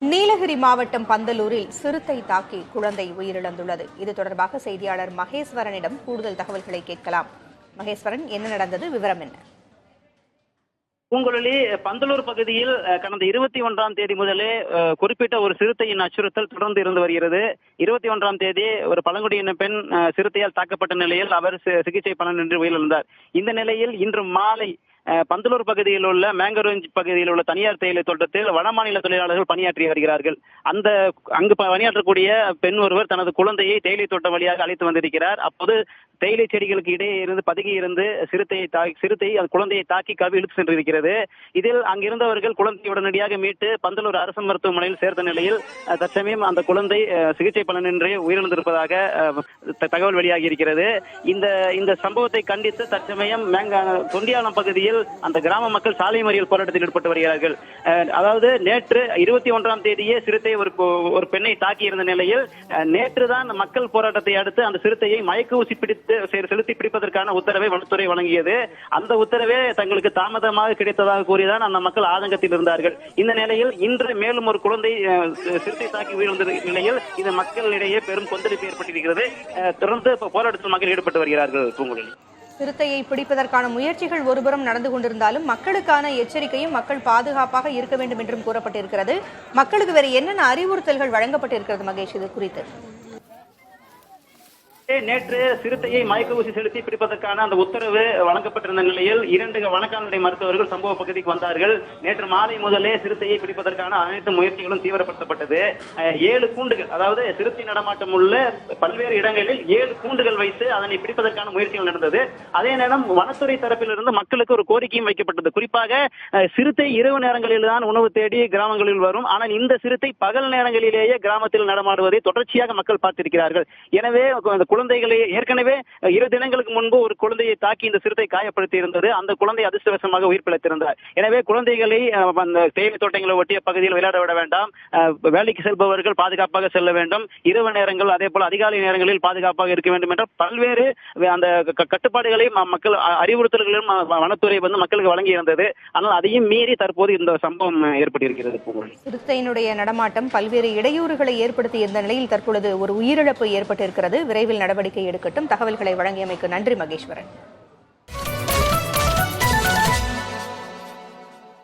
நீலகிரி மாவட்டம் பந்தலூரில் சிறுத்தை தாக்கி குழந்தை உயிரிழந்துள்ளது. இது தொடர்பாக செய்தியாளர் மகேஸ்வரனிடம் கூடுதல் தகவல்களை கேட்கலாம். மகேஸ்வரன், என்ன நடந்தது? விவரம் என்ன? பூங்குழலி, பந்தலூர் பகுதியில் கடந்த 21ஆம் தேதி முதலே குறிப்பிட்ட ஒரு சிறுத்தையின் அச்சுறுத்தல் தொடர்ந்து இருந்து வருகிறது. 21ஆம் தேதி ஒரு பழங்குடியின பெண் சிறுத்தையால் தாக்கப்பட்ட நிலையில் அவர் சிகிச்சை பலனின்றி உயிரிழந்தார். இந்த நிலையில் இன்று மாலை பந்தலூர் பகுதியில் உள்ள மேங்கரோஞ்ச் பகுதியில் உள்ள தனியார் தேயிலை தோட்டத்தில் வடமாநில தொழிலாளர்கள் பணியாற்றி வருகிறார்கள். அங்கு பணியாற்றக்கூடிய பெண் ஒருவர் தனது குழந்தையை தேயிலை தோட்டம் வழியாக அழைத்து வந்திருக்கிறார். அப்போது தேயிலை செடிகளுக்கு இடையே இருந்து பதுங்கி இருந்து சிறுத்தை குழந்தையை தாக்கி கவி இழுத்து சென்றிருக்கிறது. இதில் அங்கிருந்தவர்கள் குழந்தையை உடனடியாக மீட்டு பந்தலூர் அரசு மருத்துவமனையில் சேர்த்த நிலையில் தற்சமயம் அந்த குழந்தை சிகிச்சை பலனின்றி உயிரிழந்திருப்பதாக தகவல் வெளியாகி இருக்கிறது. இந்த சம்பவத்தை கண்டித்து தற்சமயம் தொண்டியாலம் பகுதியில் அந்த கிராம மக்கள் சாலை மறியல் போராட்டத்தில் ஈடுபட்டு வருகிறார்கள். அதாவது நேற்று 21ஆம் தேதியே சிறுத்தை ஒரு பெண்ணை தாக்கி இருந்த நிலையில் நேற்றுதான் மக்கள் போராட்டத்தை அடுத்து அந்த சிறுத்தையை மயக்க ஊசி செலுத்தி பிடிப்பதற்கான உத்தரவை வனத்துறை வழங்கியது. அந்த உத்தரவே தங்களுக்கு தாமதமாக கிடைத்ததாக கூறிதான் அந்த மக்கள் ஆதங்கத்தில் இருந்தார்கள். இந்த நிலையில் இன்று மேலும் ஒரு குழந்தை சிறுத்தை தாக்கி உயிரிழந்த நிலையில் இது மக்களிடையே பெரும் கொந்தளிப்பு ஏற்பட்டிருக்கிறது. தொடர்ந்து போராட்டத்தில் மக்கள் ஈடுபட்டு வருகிறார்கள். பூங்குழலி, சிறுத்தையை பிடிப்பதற்கான முயற்சிகள் ஒருபுறம் நடந்து கொண்டிருந்தாலும் மக்களுக்கான எச்சரிக்கையும் மக்கள் பாதுகாப்பாக இருக்க வேண்டும் என்றும் கூறப்பட்டிருக்கிறது. மக்களுக்கு வேறு என்னென்ன அறிவுறுத்தல்கள் வழங்கப்பட்டிருக்கிறது மகேஷ், இது குறித்து? நேற்று சிறுத்தையை மயக்க ஊசி செலுத்தி பிடிப்பதற்கான அந்த உத்தரவு வழங்கப்பட்டிருந்த நிலையில் 2 வனக்கால்நடை மருத்துவர்கள் சம்பவ பகுதிக்கு வந்தார்கள். நேற்று மாலை முதலே சிறுத்தையை பிடிப்பதற்கான அனைத்து முயற்சிகளும் தீவிரப்படுத்தப்பட்டது. 7 கூண்டுகள், அதாவது சிறுத்தை நடமாட்டம் உள்ள பல்வேறு இடங்களில் 7 கூண்டுகள் வைத்து அதனை பிடிப்பதற்கான முயற்சிகள் நடந்தது. அதே நேரம் வனத்துறை தரப்பிலிருந்து மக்களுக்கு ஒரு கோரிக்கையும் வைக்கப்பட்டது. குறிப்பாக சிறுத்தை இரவு நேரங்களில் தான் உணவு தேடி கிராமங்களில் வரும். ஆனால் இந்த சிறுத்தை பகல் நேரங்களிலேயே கிராமத்தில் நடமாடுவதை தொடர்ச்சியாக மக்கள் பார்த்திருக்கிறார்கள். எனவே குழந்தைகளை ஏற்கனவே 2 தினங்களுக்கு முன்பு ஒரு குழந்தையை தாக்கி இந்த சிறுத்தை காயப்படுத்தி இருந்தது. அந்த குழந்தை அதிர்ஷ்டவசமாக உயிர் பிழைத்திருந்தார். எனவே குழந்தைகளை அந்த தேயிலை தோட்டங்களை ஒட்டிய பகுதியில் விளையாட விட வேண்டாம். வேலைக்கு செல்பவர்கள் பாதுகாப்பாக செல்ல வேண்டும். இரவு நேரங்கள் அதே போல அதிகாலை நேரங்களில் பாதுகாப்பாக இருக்க வேண்டும் என்ற பல்வேறு அந்த கட்டுப்பாடுகளை மக்கள் அறிவுறுத்தல்களும் வனத்துறை மக்களுக்கு வழங்கி இருந்தது. ஆனால் அதையும் மீறி தற்போது இந்த சம்பவம் ஏற்பட்டிருக்கிறது. சிறுத்தையினுடைய நடமாட்டம் பல்வேறு இடையூறுகளை ஏற்படுத்தி இருந்த நிலையில் தற்பொழுது ஒரு உயிரிழப்பு ஏற்பட்டிருக்கிறது. விரைவில் நடவடிக்கை எடுக்கட்டும். தகவல்களை வழங்கியமைக்கு நன்றி மகேஸ்வரன்.